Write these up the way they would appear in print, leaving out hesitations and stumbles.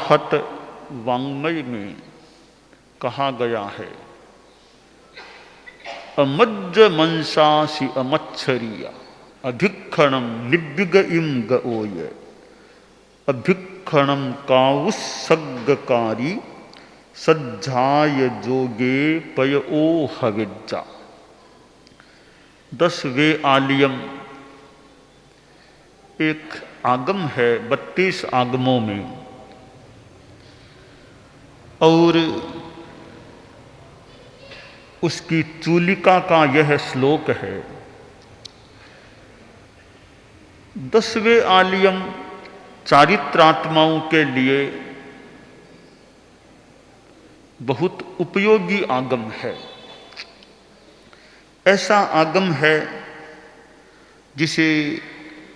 महत वाङ्मय में कहा गया है, अमज्ज मंसासी अमच्छरिया अभिक्षणम लिब्बिग इम गओय अभिक्षणम काउसग्गकारी सज्जाय जोगे पयो हविज्जा। 10 वे आलियम एक आगम है 32 आगमों में, और उसकी चूलिका का यह श्लोक है। 10वें आलियम चारित्रात्माओं के लिए बहुत उपयोगी आगम है। ऐसा आगम है जिसे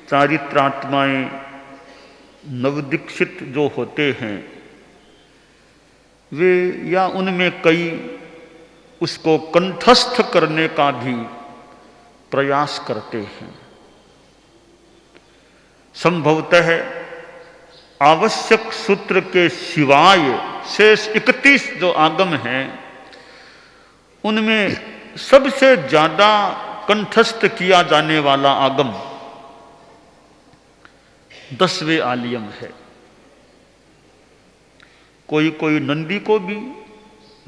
चारित्रात्माएं नवदीक्षित जो होते हैं वे या उनमें कई उसको कंठस्थ करने का भी प्रयास करते हैं। संभवतः आवश्यक सूत्र के सिवाय शेष 31 जो आगम हैं उनमें सबसे ज्यादा कंठस्थ किया जाने वाला आगम 10वें आलियम है। कोई कोई नंदी को भी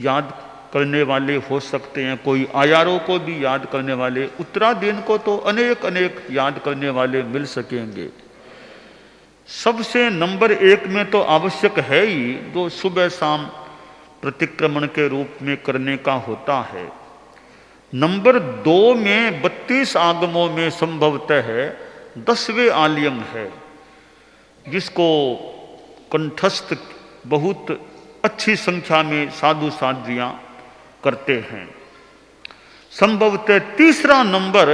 याद करने वाले हो सकते हैं, कोई आयारों को भी याद करने वाले, उत्तराधीन को तो अनेक अनेक याद करने वाले मिल सकेंगे। सबसे नंबर 1 में तो आवश्यक है ही जो सुबह शाम प्रतिक्रमण के रूप में करने का होता है। नंबर 2 में 32 आगमों में संभवतः 10वें आलियम है जिसको कंठस्थ बहुत अच्छी संख्या में साधु साध्वियां करते हैं। संभवतः तीसरा नंबर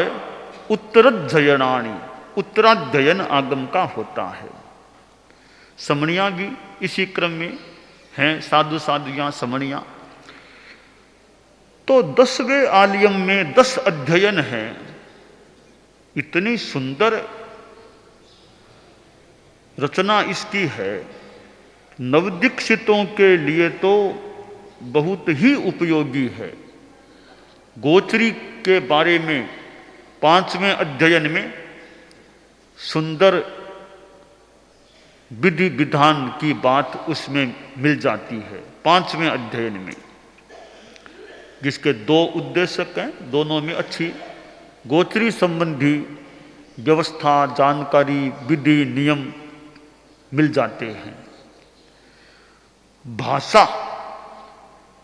उत्तराध्ययनानि उत्तराध्ययन आगम का होता है। समणिया भी इसी क्रम में हैं, साधु साध्वियां समणिया। तो 10वें आलियम में 10 अध्ययन हैं। इतनी सुंदर रचना इसकी है, नवदीक्षितों के लिए तो बहुत ही उपयोगी है। गोचरी के बारे में 5वें अध्ययन में सुंदर विधि विधान की बात उसमें मिल जाती है। 5वें अध्ययन में जिसके 2 उद्देश्य हैं, दोनों में अच्छी गोचरी संबंधी व्यवस्था, जानकारी, विधि, नियम मिल जाते हैं। भाषा,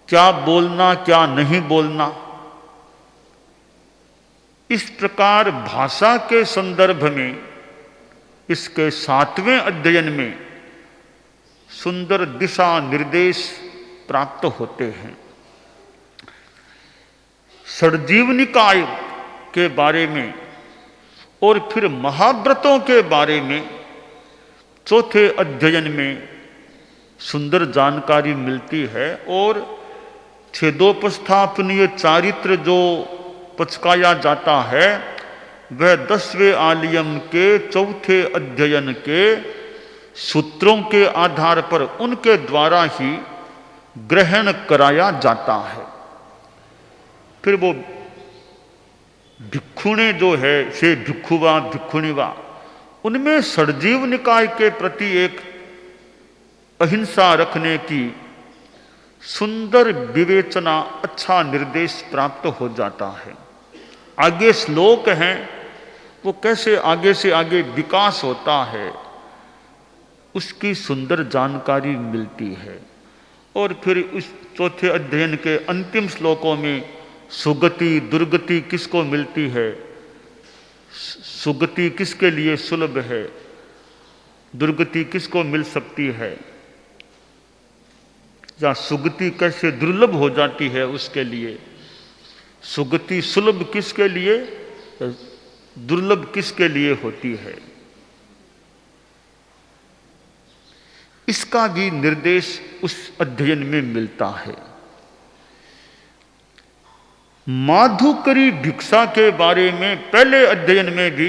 क्या बोलना क्या नहीं बोलना, इस प्रकार भाषा के संदर्भ में इसके 7वें अध्ययन में सुंदर दिशा निर्देश प्राप्त होते हैं। षड्जीव निकाय के बारे में और फिर महाव्रतों के बारे में 4थे अध्ययन में सुंदर जानकारी मिलती है। और छेदोपस्थापनीय चारित्र जो पचकाया जाता है वह 10वें आलियम के 4थे अध्ययन के सूत्रों के आधार पर उनके द्वारा ही ग्रहण कराया जाता है। फिर वो भिक्षुणे जो है से भिक्षुवा भिक्षुणीवा, उनमें षड्जीव निकाय के प्रति एक अहिंसा रखने की सुंदर विवेचना, अच्छा निर्देश प्राप्त हो जाता है। आगे श्लोक हैं, वो कैसे आगे से आगे विकास होता है उसकी सुंदर जानकारी मिलती है। और फिर उस 4थे अध्ययन के अंतिम श्लोकों में सुगति दुर्गति किसको मिलती है, सुगति किसके लिए सुलभ है, दुर्गति किसको मिल सकती है, या सुगति कैसे दुर्लभ हो जाती है उसके लिए, सुगति सुलभ किसके लिए, दुर्लभ किसके लिए होती है, इसका भी निर्देश उस अध्ययन में मिलता है। माधुकरी भिक्षा के बारे में पहले अध्ययन में भी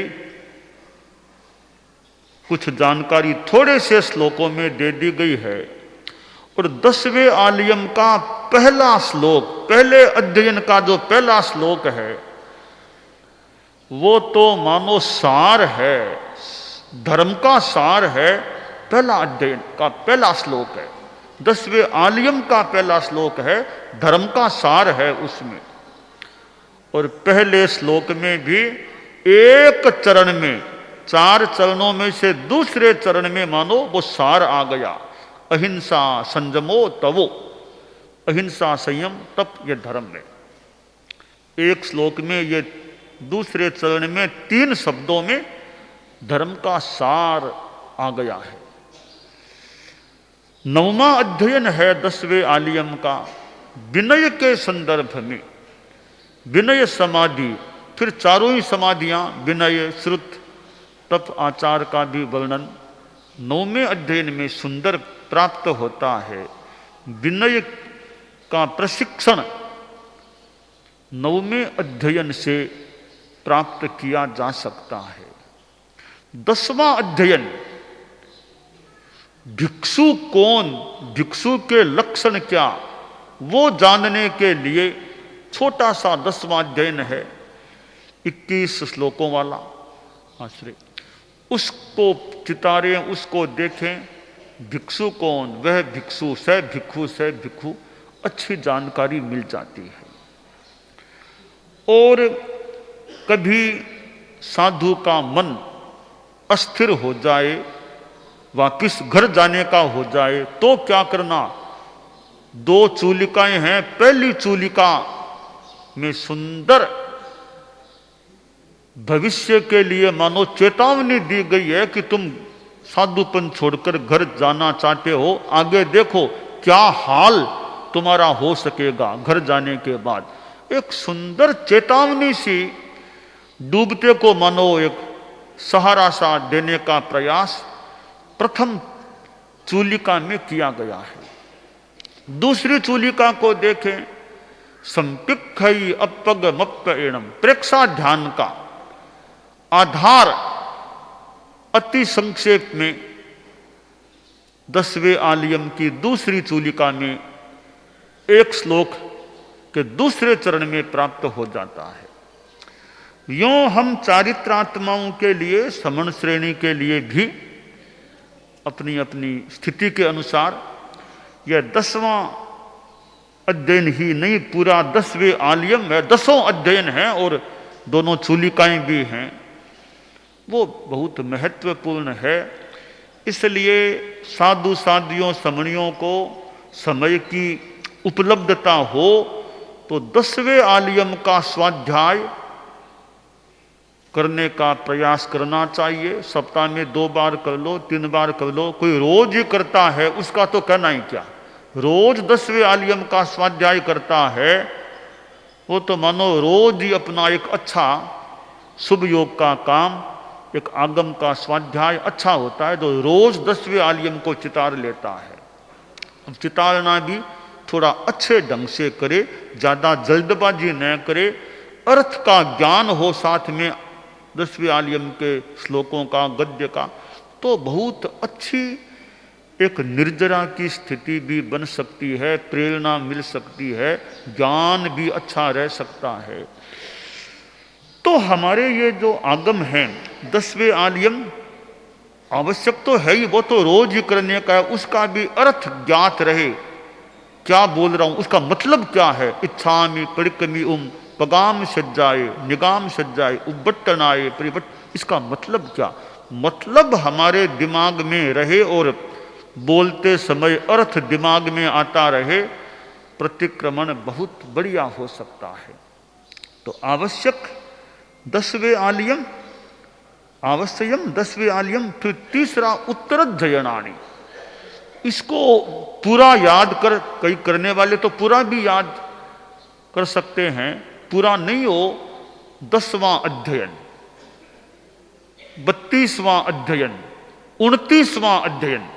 कुछ जानकारी थोड़े से श्लोकों में दे दी गई है। और 10वें आलियम का पहला श्लोक, पहले अध्ययन का जो पहला श्लोक है, वो तो मानो सार है, धर्म का सार है। पहला अध्ययन का पहला श्लोक है, 10वें आलियम का पहला श्लोक है, धर्म का सार है उसमें। और पहले श्लोक में भी एक चरण में, 4 चरणों में से दूसरे चरण में मानो वो सार आ गया। अहिंसा संयमो तवो, अहिंसा संयम तप, ये धर्म है। एक श्लोक में, ये दूसरे चरण में 3 शब्दों में धर्म का सार आ गया है। 9वां अध्ययन है 10वें आलियम का, विनय के संदर्भ में। विनय समाधि, फिर चारों ही समाधियां, विनय, श्रुत, तप, आचार का भी वर्णन 9वें अध्ययन में सुंदर प्राप्त होता है। विनय का प्रशिक्षण 9वें अध्ययन से प्राप्त किया जा सकता है। 10वां अध्ययन, भिक्षु कौन, भिक्षु के लक्षण क्या, वो जानने के लिए छोटा सा 10वां अध्ययन है, 21 श्लोकों वाला आश्रय। उसको चितारें, उसको देखें। भिक्षु कौन, वह भिक्षु से भिक्षु से भिक्षु, अच्छी जानकारी मिल जाती है। और कभी साधु का मन अस्थिर हो जाए, वापिस घर जाने का हो जाए, तो क्या करना। 2 चूलिकाएं हैं, पहली चूलिका में सुंदर भविष्य के लिए मानो चेतावनी दी गई है कि तुम साधुपन छोड़कर घर जाना चाहते हो, आगे देखो क्या हाल तुम्हारा हो सकेगा घर जाने के बाद। एक सुंदर चेतावनी सी, डूबते को मानो एक सहारा सा देने का प्रयास प्रथम चूलिका में किया गया है। दूसरी चूलिका को देखें, संपिक्षई अपग मप्प एणम, प्रेक्षा ध्यान का आधार अति संक्षेप में 10वें आलियम की दूसरी चूलिका में एक श्लोक के दूसरे चरण में प्राप्त हो जाता है। यों हम चारित्रात्माओं के लिए, समण श्रेणी के लिए भी अपनी अपनी स्थिति के अनुसार यह 10वां अध्ययन ही नहीं, पूरा 10वें आलियम है, 10वां अध्ययन है और दोनों चूलिकाएं भी हैं, वो बहुत महत्वपूर्ण है। इसलिए साधु साधियों समणियों को समय की उपलब्धता हो तो 10वें आलियम का स्वाध्याय करने का प्रयास करना चाहिए। सप्ताह में 2 बार कर लो, 3 बार कर लो। कोई रोज ही करता है उसका तो कहना ही क्या, रोज 10वें आलियम का स्वाध्याय करता है वो तो मानो रोज ही अपना एक अच्छा शुभ योग का काम, एक आगम का स्वाध्याय अच्छा होता है जो रोज 10वें आलियम को चितार लेता है। अब चितारना भी थोड़ा अच्छे ढंग से करे, ज्यादा जल्दबाजी न करे, अर्थ का ज्ञान हो साथ में 10वें आलियम के श्लोकों का, गद्य का, तो बहुत अच्छी एक निर्जरा की स्थिति भी बन सकती है, प्रेरणा मिल सकती है, ज्ञान भी अच्छा रह सकता है। तो हमारे ये जो आगम हैं 10वें आलियम आवश्यक तो है ही, वो तो रोज ही करने का है, उसका भी अर्थ ज्ञात रहे, क्या बोल रहा हूं, उसका मतलब क्या है। इच्छामि परिक्रमी पगाम सज्जाए निगाम सज्जाए उब्बट्टनाए परिवट, इसका मतलब क्या, मतलब हमारे दिमाग में रहे और बोलते समय अर्थ दिमाग में आता रहे, प्रतिक्रमण बहुत बढ़िया हो सकता है। तो आवश्यक 10वें आलियम, आवश्यम 10वें आलियम। फिर तीसरा उत्तरध्ययनानि, इसको पूरा याद कर, कई करने वाले तो पूरा भी याद कर सकते हैं, पूरा नहीं हो 10वां अध्ययन, 32वां अध्ययन, 29वां अध्ययन,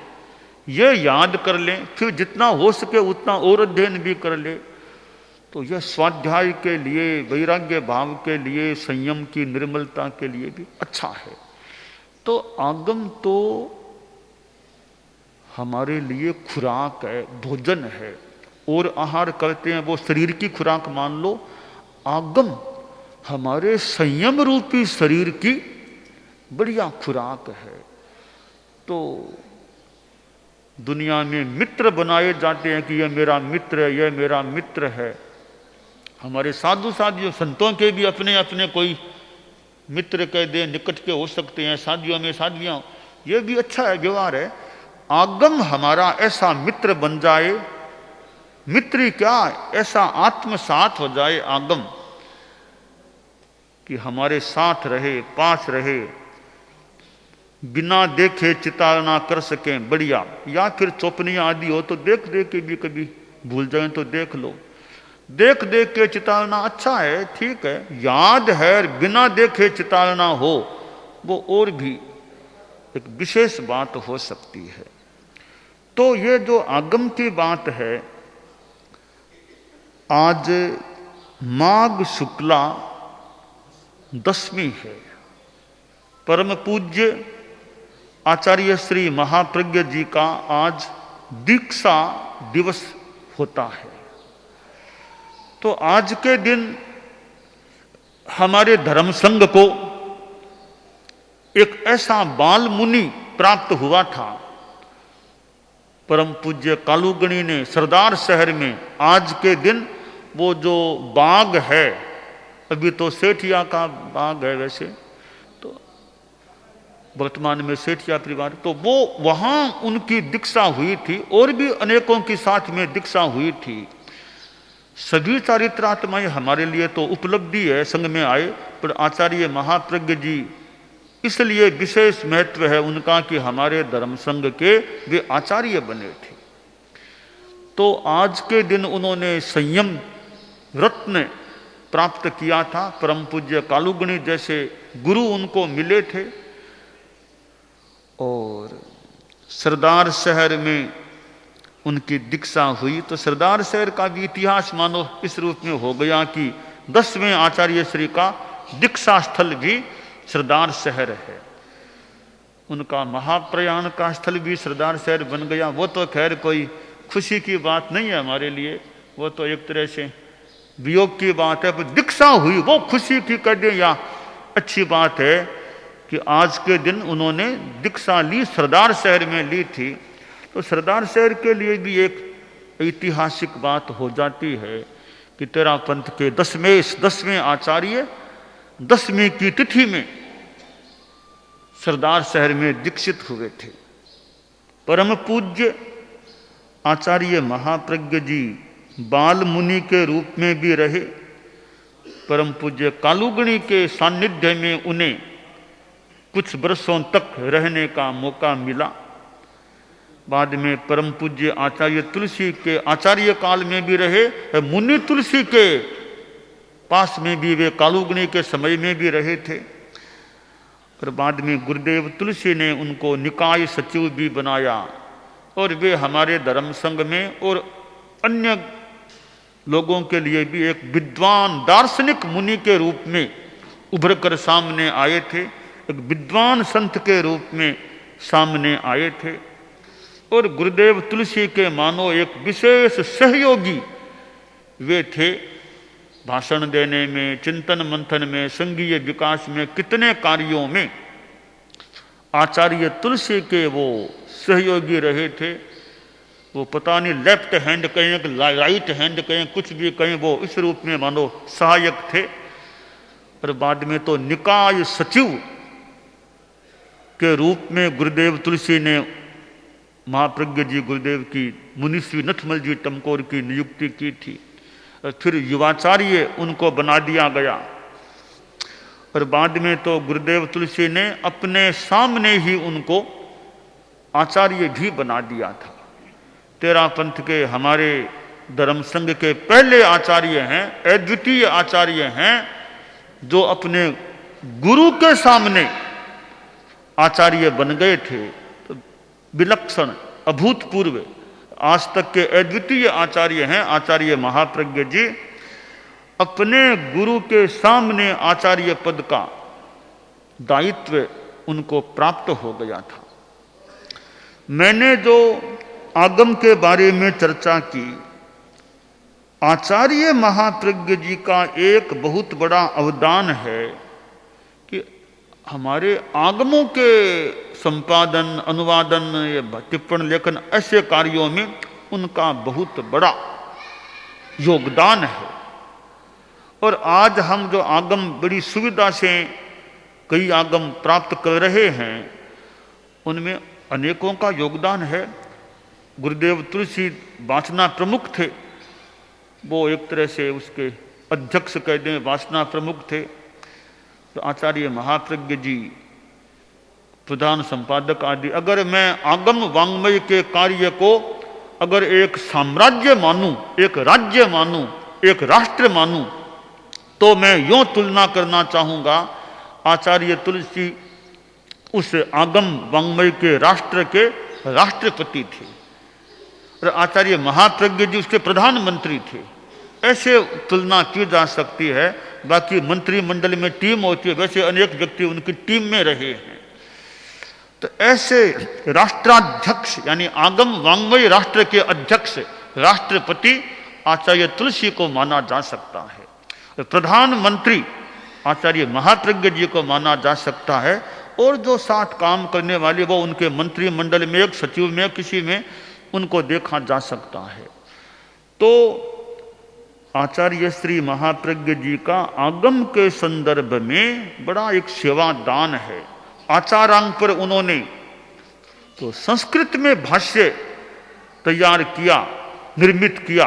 ये याद कर लें, फिर जितना हो सके उतना और अध्ययन भी कर ले, तो यह स्वाध्याय के लिए, वैराग्य भाव के लिए, संयम की निर्मलता के लिए भी अच्छा है। तो आगम तो हमारे लिए खुराक है, भोजन है। और आहार करते हैं वो शरीर की खुराक मान लो, आगम हमारे संयम रूपी शरीर की बढ़िया खुराक है। तो दुनिया में मित्र बनाए जाते हैं कि यह मेरा मित्र है, यह मेरा मित्र है। हमारे साधु साधियों संतों के भी अपने अपने कोई मित्र कह दे, निकट के हो सकते हैं, साधियों में साधियां, ये भी अच्छा है, व्यवहार है। आगम हमारा ऐसा मित्र बन जाए, मित्र ही क्या, ऐसा आत्मसात हो जाए आगम कि हमारे साथ रहे, पास रहे, बिना देखे चितालना कर सकें, बढ़िया। या फिर चौपनियां आदि हो तो देख देख के भी कभी भूल जाए तो देख लो। देख देख के चितालना अच्छा है, ठीक है। याद है बिना देखे चितालना हो, वो और भी एक विशेष बात हो सकती है। तो ये जो आगम की बात है, आज माघ शुक्ला दशमी है। परम पूज्य आचार्य श्री महाप्रज्ञ जी का आज दीक्षा दिवस होता है। तो आज के दिन हमारे धर्म संघ को एक ऐसा बाल मुनि प्राप्त हुआ था। परम पूज्य कालूगणी ने सरदार शहर में आज के दिन वो जो बाग है, अभी तो सेठिया का बाग है वैसे, तो वर्तमान में सेठिया परिवार, तो वो वहां उनकी दीक्षा हुई थी और भी अनेकों के साथ में दीक्षा हुई थी। सभी चारित्रात्माएं हमारे लिए तो उपलब्धि है, संघ में आए, पर आचार्य महाप्रज्ञ जी इसलिए विशेष महत्व है उनका कि हमारे धर्म संघ के वे आचार्य बने थे। तो आज के दिन उन्होंने संयम रत्न प्राप्त किया था। परम पूज्य कालूगणी जैसे गुरु उनको मिले थे। और सरदार शहर में उनकी दीक्षा हुई। तो सरदार शहर का भी इतिहास मानो इस रूप में हो गया कि 10वें आचार्य श्री का दीक्षा स्थल भी सरदार शहर है। उनका महाप्रयाण का स्थल भी सरदार शहर बन गया। वो तो खैर कोई खुशी की बात नहीं है हमारे लिए, वो तो एक तरह से वियोग की बात है। पर दीक्षा हुई वो खुशी की कर दे या अच्छी बात है कि आज के दिन उन्होंने दीक्षा ली, सरदार शहर में ली थी। तो सरदार शहर के लिए भी एक ऐतिहासिक बात हो जाती है कि तेरा पंथ के 10वें आचार्य 10वीं की तिथि में सरदार शहर में दीक्षित हुए थे। परम पूज्य आचार्य महाप्रज्ञ जी बाल मुनि के रूप में भी रहे। परम पूज्य कालूगणी के सानिध्य में उन्हें कुछ वर्षों तक रहने का मौका मिला। बाद में परम पूज्य आचार्य तुलसी के आचार्य काल में भी रहे, मुनि तुलसी के पास में भी वे कालूगणी के समय में भी रहे थे। और बाद में गुरुदेव तुलसी ने उनको निकाय सचिव भी बनाया और वे हमारे धर्म संघ में और अन्य लोगों के लिए भी एक विद्वान दार्शनिक मुनि के रूप में उभर कर सामने आए थे, एक विद्वान संत के रूप में सामने आए थे। और गुरुदेव तुलसी के मानो एक विशेष सहयोगी वे थे। भाषण देने में, चिंतन मंथन में, संघीय विकास में, कितने कार्यों में आचार्य तुलसी के वो सहयोगी रहे थे। वो पता नहीं लेफ्ट हैंड कहें कि राइट हैंड कहें, कुछ भी कहें, वो इस रूप में मानो सहायक थे। और बाद में तो निकाय सचिव के रूप में गुरुदेव तुलसी ने महाप्रज्ञ जी गुरुदेव की मुनिश्री नथमल जी टमकोर की नियुक्ति की थी। और फिर युवाचार्य उनको बना दिया गया। और बाद में तो गुरुदेव तुलसी ने अपने सामने ही उनको आचार्य भी बना दिया था। तेरा पंथ के हमारे धर्म संघ के पहले आचार्य हैं, अद्वितीय आचार्य हैं, जो अपने गुरु के सामने आचार्य बन गए थे। तो विलक्षण, अभूतपूर्व, आज तक के अद्वितीय आचार्य हैं आचार्य महाप्रज्ञ जी। अपने गुरु के सामने आचार्य पद का दायित्व उनको प्राप्त हो गया था। मैंने जो आगम के बारे में चर्चा की, आचार्य महाप्रज्ञ जी का एक बहुत बड़ा अवदान है कि हमारे आगमों के संपादन, अनुवादन या टिप्पण लेखन ऐसे कार्यों में उनका बहुत बड़ा योगदान है। और आज हम जो आगम बड़ी सुविधा से कई आगम प्राप्त कर रहे हैं, उनमें अनेकों का योगदान है। गुरुदेव तुलसी वासना प्रमुख थे, वो एक तरह से उसके अध्यक्ष कह दें, वासना प्रमुख थे। तो आचार्य महाप्रज्ञ जी प्रधान संपादक आदि। अगर मैं आगम वाङ्मय के कार्य को अगर एक साम्राज्य मानूं, एक राज्य मानूं, एक राष्ट्र मानूं, तो मैं यूं तुलना करना चाहूंगा, आचार्य तुलसी उस आगम वाङ्मय के राष्ट्र के राष्ट्रपति थे और आचार्य महाप्रज्ञ जी उसके प्रधानमंत्री थे। ऐसे तुलना की जा सकती है। बाकी मंत्रिमंडल में टीम होती है, वैसे अनेक व्यक्ति उनकी टीम में रहे हैं। तो ऐसे राष्ट्राध्यक्ष यानी आगम वाङ्मय राष्ट्र के अध्यक्ष राष्ट्रपति आचार्य तुलसी को माना जा सकता है। प्रधानमंत्री आचार्य महाप्रज्ञ जी को माना जा सकता है। और जो साथ काम करने वाले वो उनके मंत्रिमंडल में, एक सचिव में, किसी में उनको देखा जा सकता है। तो आचार्य श्री महाप्रज्ञ जी का आगम के संदर्भ में बड़ा एक सेवादान है। आचारांग पर उन्होंने तो संस्कृत में भाष्य तैयार किया, निर्मित किया।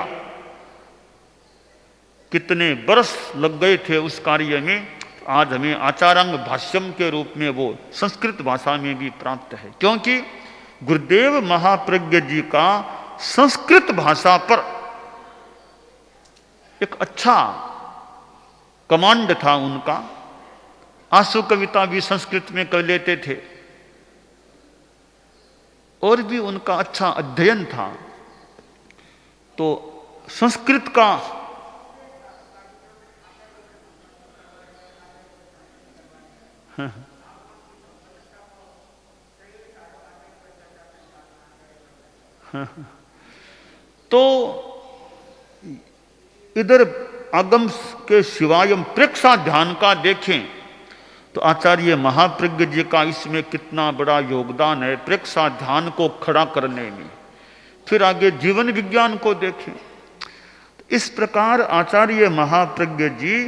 कितने बरस लग गए थे उस कार्य में। आज हमें आचारांग भाष्यम के रूप में वो संस्कृत भाषा में भी प्राप्त है, क्योंकि गुरुदेव महाप्रज्ञ जी का संस्कृत भाषा पर एक अच्छा कमांड था उनका। आंसू कविता भी संस्कृत में कर लेते थे और भी उनका अच्छा अध्ययन था। तो संस्कृत का तो इधर आगम के शिवाय हम प्रेक्षा ध्यान का देखें तो आचार्य महाप्रज्ञ जी का इसमें कितना बड़ा योगदान है प्रेक्षा ध्यान को खड़ा करने में। फिर आगे जीवन विज्ञान को देखें। इस प्रकार आचार्य महाप्रज्ञ जी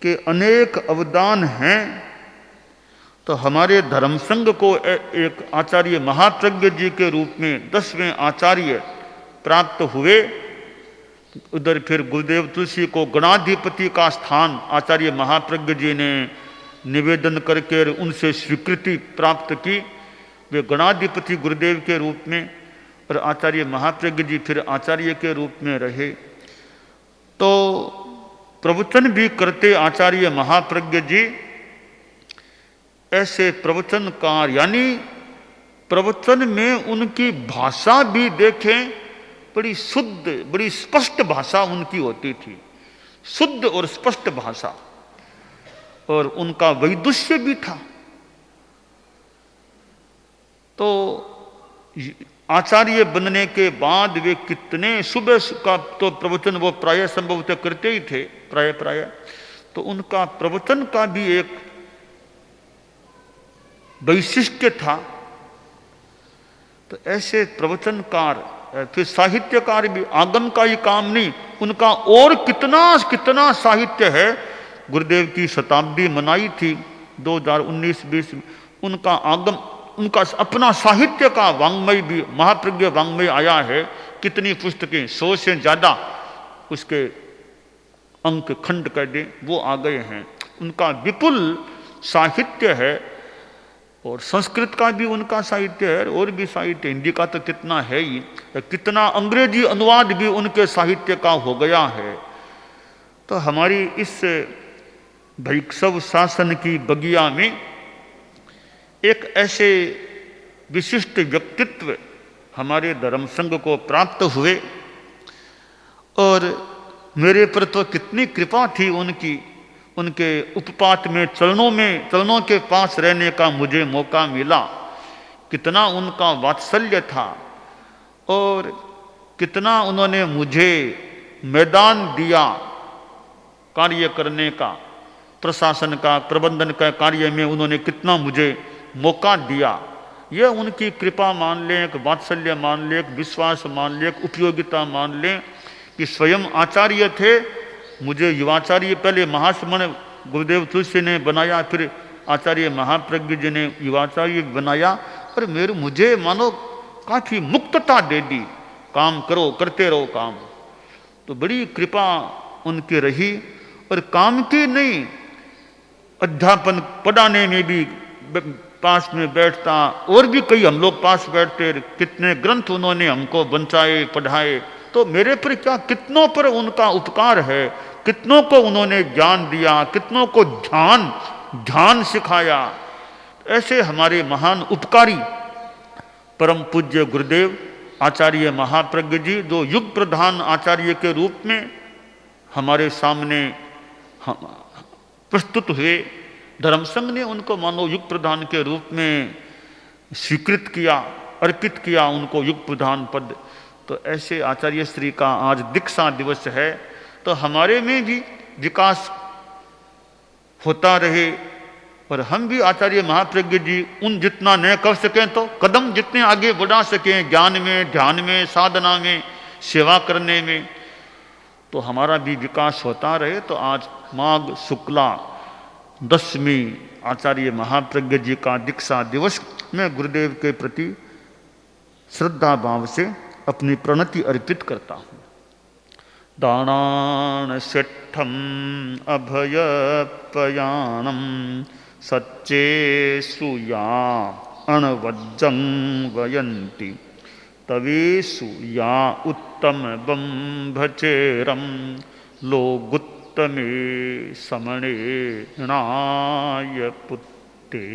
के अनेक अवदान हैं। तो हमारे धर्म संघ को एक आचार्य महाप्रज्ञ जी के रूप में 10वें आचार्य प्राप्त हुए। उधर फिर गुरुदेव तुलसी को गणाधिपति का स्थान आचार्य महाप्रज्ञ जी ने निवेदन करके उनसे स्वीकृति प्राप्त की। वे गणाधिपति गुरुदेव के रूप में और आचार्य महाप्रज्ञ जी फिर आचार्य के रूप में रहे। तो प्रवचन भी करते आचार्य महाप्रज्ञ जी। ऐसे प्रवचनकार यानी प्रवचन में उनकी भाषा भी देखें, बड़ी शुद्ध, बड़ी स्पष्ट भाषा उनकी होती थी, शुद्ध और स्पष्ट भाषा। और उनका वैदुष्य भी था। तो आचार्य बनने के बाद वे कितने सुबह का तो प्रवचन वो प्राय संभवतः करते ही थे, प्राय तो उनका प्रवचन का भी एक वैशिष्ट्य था। तो ऐसे प्रवचनकार, फिर साहित्यकार भी, आगम का ही काम नहीं, उनका और कितना कितना साहित्य है। गुरुदेव की शताब्दी मनाई थी 2019-20 में, उनका आगम, उनका अपना साहित्य का वाङ्मय भी, महाप्रज्ञ वाङ्मय आया है। कितनी पुस्तकें, 100 से ज्यादा उसके अंक खंड कर दे वो आ गए हैं। उनका विपुल साहित्य है और संस्कृत का भी उनका साहित्य है और भी साहित्य, हिंदी का तो कितना है ही, कितना अंग्रेजी अनुवाद भी उनके साहित्य का हो गया है। तो हमारी इस भैक्षव शासन की बगिया में एक ऐसे विशिष्ट व्यक्तित्व हमारे धर्म संघ को प्राप्त हुए और मेरे पर तो कितनी कृपा थी उनकी। उनके उपपात में चरणों के पास रहने का मुझे मौका मिला। कितना उनका वात्सल्य था और कितना उन्होंने मुझे मैदान दिया कार्य करने का, प्रशासन का, प्रबंधन का कार्य में उन्होंने कितना मुझे मौका दिया। यह उनकी कृपा मान लें, एक वात्सल्य मान लें, एक विश्वास मान लें, एक उपयोगिता मान लें कि स्वयं आचार्य थे, मुझे युवाचार्य पहले महास्मरण गुरुदेव तुलसी ने बनाया, फिर आचार्य महाप्रज्ञ जी ने युवाचार्य बनाया और मुझे मानो काफी मुक्तता दे दी, काम करो, करते रहो काम। तो बड़ी कृपा उनकी रही। और काम की नहीं, अध्यापन पढ़ाने में भी पास में बैठता, और भी कई हम लोग पास बैठते, कितने ग्रंथ उन्होंने हमको बंचाए, पढ़ाए। तो मेरे पर क्या, कितनों पर उनका उपकार है, कितनों को उन्होंने ज्ञान दिया, कितनों को ध्यान सिखाया। ऐसे हमारे महान उपकारी परम पूज्य गुरुदेव आचार्य महाप्रज्ञ जी, जो युग प्रधान आचार्य के रूप में हमारे सामने प्रस्तुत हुए, धर्म संघ ने उनको मानो युग प्रधान के रूप में स्वीकृत किया, अर्पित किया उनको युग प्रधान पद। तो ऐसे आचार्य श्री का आज दीक्षा दिवस है। तो हमारे में भी विकास होता रहे और हम भी आचार्य महाप्रज्ञ जी उन जितना न कर सकें तो कदम जितने आगे बढ़ा सकें, ज्ञान में, ध्यान में, साधना में, सेवा करने में, तो हमारा भी विकास होता रहे। तो आज माघ शुक्ला दशमी आचार्य महाप्रज्ञ जी का दीक्षा दिवस, मैं गुरुदेव के प्रति श्रद्धा भाव से अपनी प्रणति अर्पित करता हूँ। दानान सेठम अभयपयाणम सच्चे सुया अणवज्जं वयन्ति तवेषु या उत्तम बंभचेरम लोगुत्तमे समणे नाय पुत्ते।